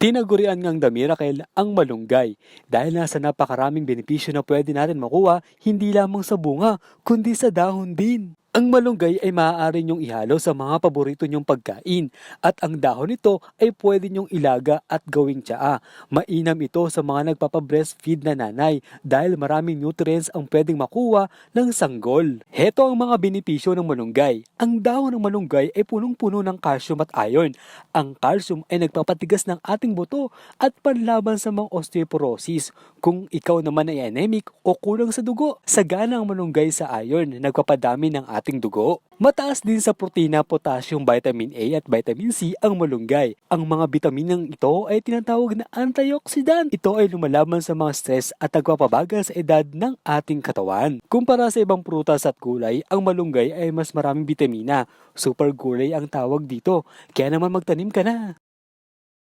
Tinagurian ngang The Miracle ang malunggay dahil nasa napakaraming benepisyo na pwede natin makuha hindi lamang sa bunga kundi sa dahon din. Ang malunggay ay maaari niyong ihalo sa mga paborito niyong pagkain at ang dahon nito ay pwede niyong ilaga at gawing tsaa. Mainam ito sa mga nagpapa-breastfeed na nanay dahil maraming nutrients ang pwedeng makuha ng sanggol. Heto ang mga benepisyo ng malunggay. Ang dahon ng malunggay ay punong-puno ng calcium at iron. Ang calcium ay nagpapatigas ng ating buto at panlaban sa mga osteoporosis. Kung ikaw naman ay anemic o kulang sa dugo, sagana ang malunggay sa iron na nagpapadami ng ating dugo. Mataas din sa protina, potassium, vitamin A at vitamin C ang malunggay. Ang mga bitaminang ito ay tinatawag na antioxidant. Ito ay lumalaban sa mga stress at nagpapabagal sa edad ng ating katawan. Kumpara sa ibang prutas at gulay, ang malunggay ay mas maraming bitamina. Super gulay ang tawag dito. Kaya naman magtanim ka na.